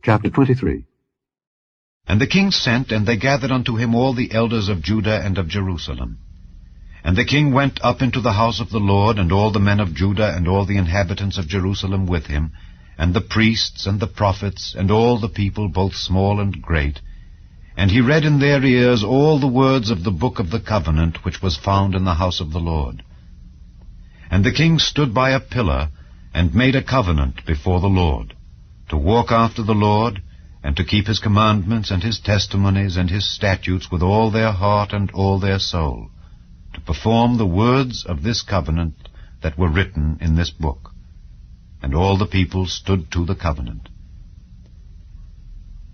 Chapter 23. And the king sent, and they gathered unto him all the elders of Judah and of Jerusalem. And the king went up into the house of the Lord, and all the men of Judah and all the inhabitants of Jerusalem with him, and the priests and the prophets, and all the people, both small and great. And he read in their ears all the words of the book of the covenant which was found in the house of the Lord. And the king stood by a pillar, and made a covenant before the Lord, to walk after the Lord, and to keep his commandments and his testimonies and his statutes with all their heart and all their soul, to perform the words of this covenant that were written in this book. And all the people stood to the covenant.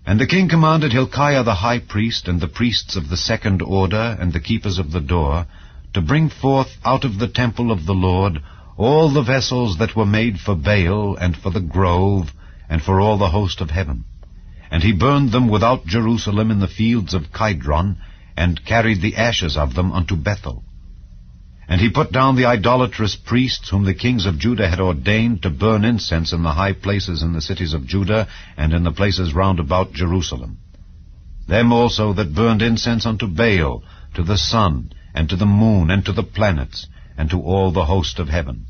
And the king commanded Hilkiah the high priest, and the priests of the second order, and the keepers of the door, to bring forth out of the temple of the Lord all the vessels that were made for Baal, and for the grove, and for all the host of heaven. And he burned them without Jerusalem in the fields of Kidron, and carried the ashes of them unto Bethel. And he put down the idolatrous priests whom the kings of Judah had ordained to burn incense in the high places in the cities of Judah, and in the places round about Jerusalem. Them also that burned incense unto Baal, to the sun, and to the moon, and to the planets, and to all the host of heaven.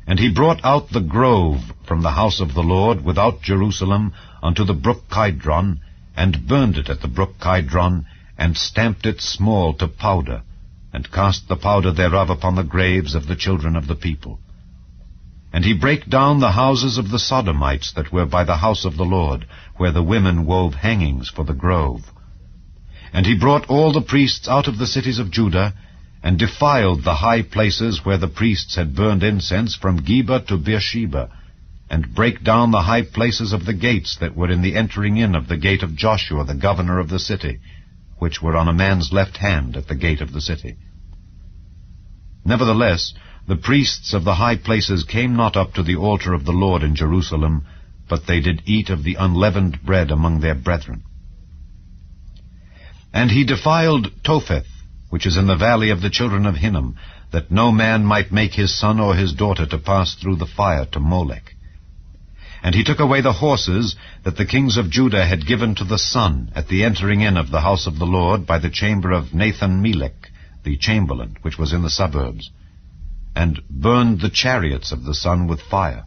And he brought out the grove from the house of the Lord without Jerusalem unto the brook Kidron, and burned it at the brook Kidron, and stamped it small to powder, and cast the powder thereof upon the graves of the children of the people. And he brake down the houses of the Sodomites that were by the house of the Lord, where the women wove hangings for the grove. And he brought all the priests out of the cities of Judah, and defiled the high places where the priests had burned incense from Geba to Beersheba, and brake down the high places of the gates that were in the entering in of the gate of Joshua the governor of the city, which were on a man's left hand at the gate of the city. Nevertheless, the priests of the high places came not up to the altar of the Lord in Jerusalem, but they did eat of the unleavened bread among their brethren. And he defiled Topheth, which is in the valley of the children of Hinnom, that no man might make his son or his daughter to pass through the fire to Molech. And he took away the horses that the kings of Judah had given to the sun at the entering in of the house of the Lord by the chamber of Nathan-Melech, the chamberlain, which was in the suburbs, and burned the chariots of the sun with fire.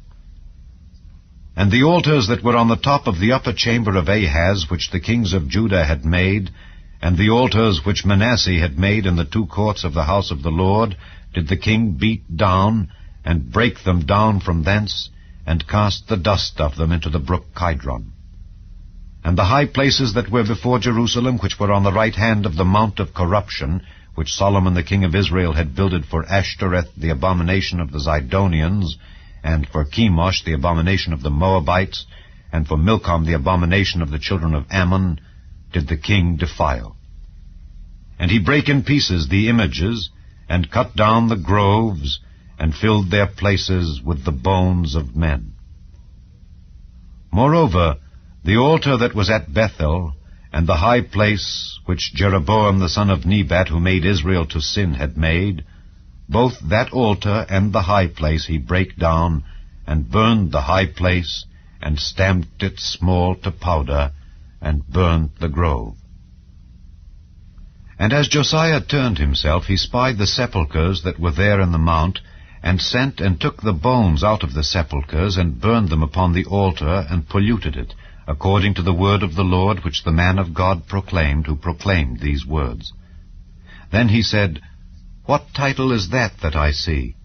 And the altars that were on the top of the upper chamber of Ahaz, which the kings of Judah had made, and the altars which Manasseh had made in the two courts of the house of the Lord, did the king beat down, and break them down from thence, and cast the dust of them into the brook Kidron. And the high places that were before Jerusalem, which were on the right hand of the mount of corruption, which Solomon the king of Israel had builded for Ashtoreth the abomination of the Zidonians, and for Chemosh the abomination of the Moabites, and for Milcom the abomination of the children of Ammon, did the king defile. And he brake in pieces the images, and cut down the groves, and filled their places with the bones of men. Moreover, the altar that was at Bethel, and the high place which Jeroboam the son of Nebat, who made Israel to sin, had made, both that altar and the high place he brake down, and burned the high place, and stamped it small to powder, and burnt the grove. And as Josiah turned himself, he spied the sepulchres that were there in the mount, and sent and took the bones out of the sepulchres, and burned them upon the altar, and polluted it, according to the word of the Lord which the man of God proclaimed, who proclaimed these words. Then he said, What title is that I see?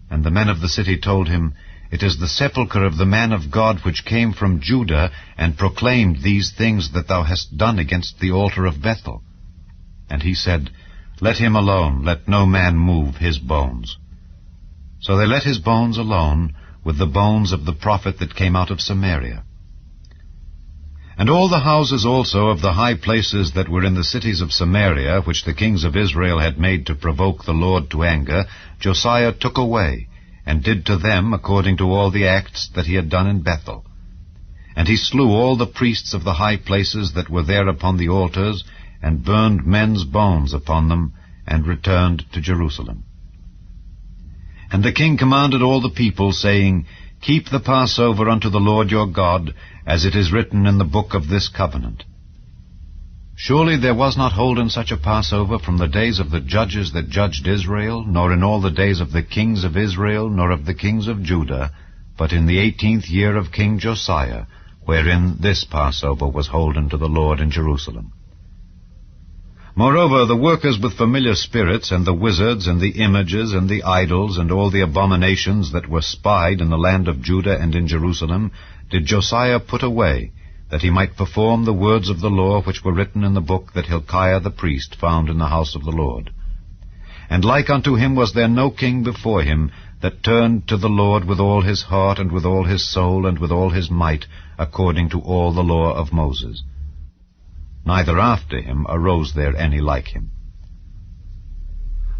And the men of the city told him, It is the sepulchre of the man of God which came from Judah, and proclaimed these things that thou hast done against the altar of Bethel. And he said, Let him alone, let no man move his bones. So they let his bones alone, with the bones of the prophet that came out of Samaria. And all the houses also of the high places that were in the cities of Samaria, which the kings of Israel had made to provoke the Lord to anger, Josiah took away, and did to them according to all the acts that he had done in Bethel. And he slew all the priests of the high places that were there upon the altars, and burned men's bones upon them, and returned to Jerusalem. And the king commanded all the people, saying, Keep the Passover unto the Lord your God, as it is written in the book of this covenant. Surely there was not holden such a Passover from the days of the judges that judged Israel, nor in all the days of the kings of Israel, nor of the kings of Judah, but in the 18th year of King Josiah, wherein this Passover was holden to the Lord in Jerusalem. Moreover, the workers with familiar spirits, and the wizards, and the images, and the idols, and all the abominations that were spied in the land of Judah and in Jerusalem, did Josiah put away, that he might perform the words of the law which were written in the book that Hilkiah the priest found in the house of the Lord. And like unto him was there no king before him, that turned to the Lord with all his heart, and with all his soul, and with all his might, according to all the law of Moses. Neither after him arose there any like him.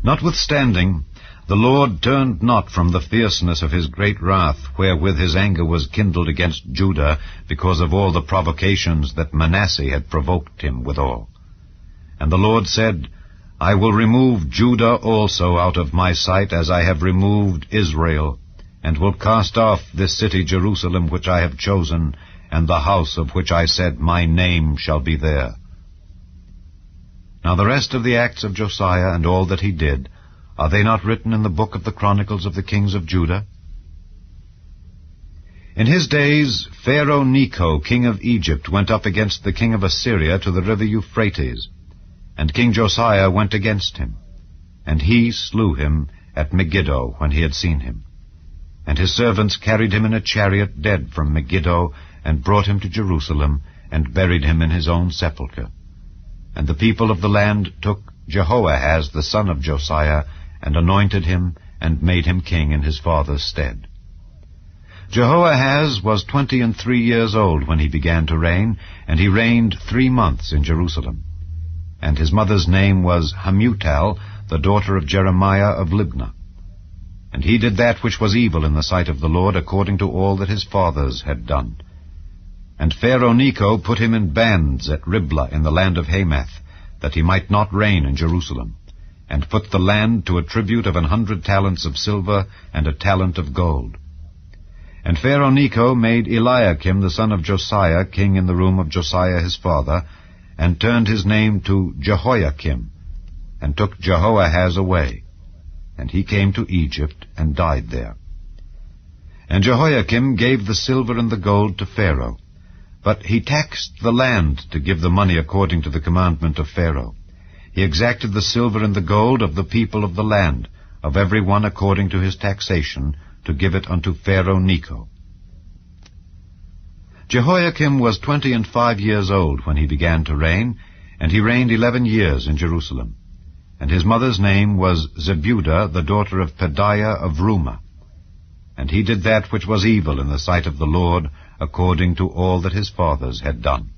Notwithstanding, the Lord turned not from the fierceness of his great wrath, wherewith his anger was kindled against Judah, because of all the provocations that Manasseh had provoked him withal. And the Lord said, I will remove Judah also out of my sight, as I have removed Israel, and will cast off this city Jerusalem which I have chosen, and the house of which I said, my name shall be there. Now the rest of the acts of Josiah, and all that he did, are they not written in the book of the Chronicles of the kings of Judah? In his days Pharaoh Necho, king of Egypt, went up against the king of Assyria to the river Euphrates, and King Josiah went against him, and he slew him at Megiddo when he had seen him. And his servants carried him in a chariot dead from Megiddo, and brought him to Jerusalem, and buried him in his own sepulchre. And the people of the land took Jehoahaz the son of Josiah, and anointed him, and made him king in his father's stead. Jehoahaz was 23 years old when he began to reign, and he reigned 3 months in Jerusalem. And his mother's name was Hamutal, the daughter of Jeremiah of Libnah. And he did that which was evil in the sight of the Lord, according to all that his fathers had done. And Pharaoh Necho put him in bands at Riblah in the land of Hamath, that he might not reign in Jerusalem, and put the land to a tribute of 100 talents of silver, and a talent of gold. And Pharaoh Necho made Eliakim the son of Josiah king in the room of Josiah his father, and turned his name to Jehoiakim, and took Jehoahaz away. And he came to Egypt, and died there. And Jehoiakim gave the silver and the gold to Pharaoh, but he taxed the land to give the money according to the commandment of Pharaoh. He exacted the silver and the gold of the people of the land, of every one according to his taxation, to give it unto Pharaoh Necho. Jehoiakim was 25 years old when he began to reign, and he reigned 11 years in Jerusalem. And his mother's name was Zebudah, the daughter of Pedaiah of Rumah. And he did that which was evil in the sight of the Lord, according to all that his fathers had done.